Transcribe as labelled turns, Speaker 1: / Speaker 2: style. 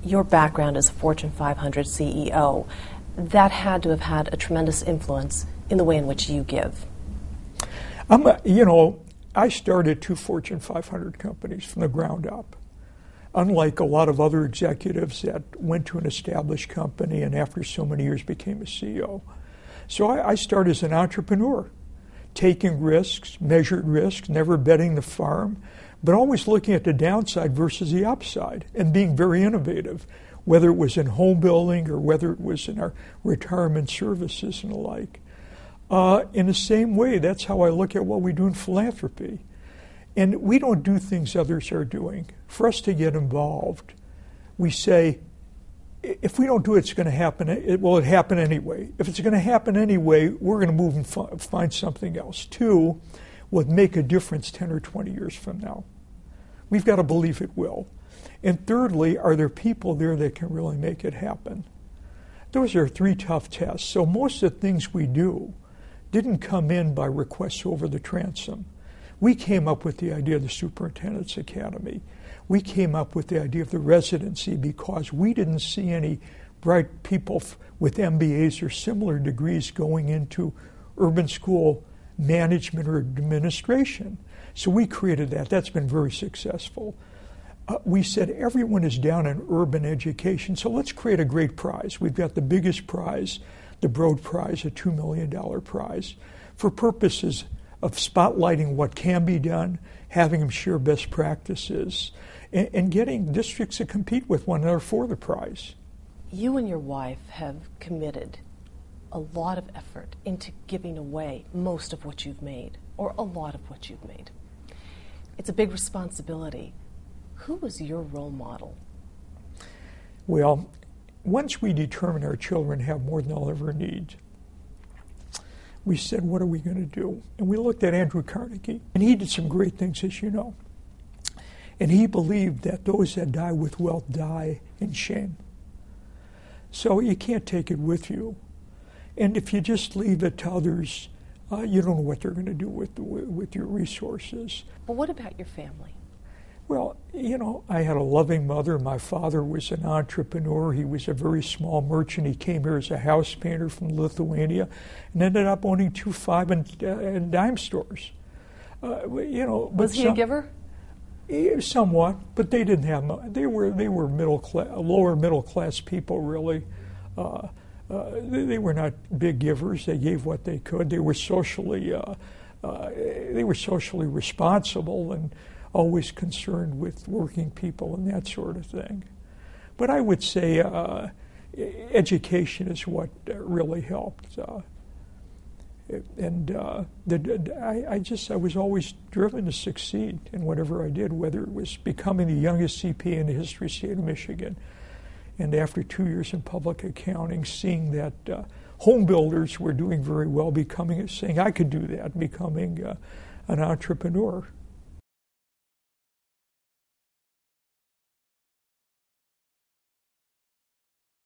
Speaker 1: Your background as a Fortune 500 CEO, that had to have had a tremendous influence in the way in which you give.
Speaker 2: I started 2 Fortune 500 companies from the ground up. Unlike a lot of other executives that went to an established company and after so many years became a CEO. So I started as an entrepreneur, taking risks, measured risks, never betting the farm, but always looking at the downside versus the upside and being very innovative, whether it was in home building or whether it was in our retirement services and the like. In the same way, that's how I look at what we do in philanthropy. And we don't do things others are doing. For us to get involved, we say, if we don't do it, it's going to happen. It happen anyway. If it's going to happen anyway, we're going to move and find something else. 2, will make a difference 10 or 20 years from now? We've got to believe it will. And thirdly, are there people there that can really make it happen? Those are 3 tough tests. So most of the things we do didn't come in by requests over the transom. We came up with the idea of the Superintendent's Academy. We came up with the idea of the residency because we didn't see any bright people with MBAs or similar degrees going into urban school management or administration. So we created that. That's been very successful. We said everyone is down in urban education, so let's create a great prize. We've got the biggest prize, the Broad Prize, a $2 million prize, for purposes of spotlighting what can be done, having them share best practices, and getting districts to compete with one another for the prize.
Speaker 1: You and your wife have committed a lot of effort into giving away most of what you've made, or a lot of what you've made. It's a big responsibility. Who was your role model?
Speaker 2: Well, once we determined our children have more than they'll ever need, we said, what are we going to do? And we looked at Andrew Carnegie, and he did some great things, as you know. And he believed that those that die with wealth die in shame. So you can't take it with you. And if you just leave it to others, you don't know what they're going to do with your resources.
Speaker 1: Well, what about your family?
Speaker 2: Well, I had a loving mother. My father was an entrepreneur. He was a very small merchant. He came here as a house painter from Lithuania and ended up owning 2 5 and dime stores.
Speaker 1: Was he a giver?
Speaker 2: Somewhat, but they didn't have. They were middle class, lower middle class people, really. They were not big givers. They gave what they could. They were socially responsible and always concerned with working people and that sort of thing. But I would say education is what really helped. I was always driven to succeed in whatever I did, whether it was becoming the youngest CPA in the history of the state of Michigan, and after 2 years in public accounting, seeing that home builders were doing very well, saying I could do that, becoming an entrepreneur.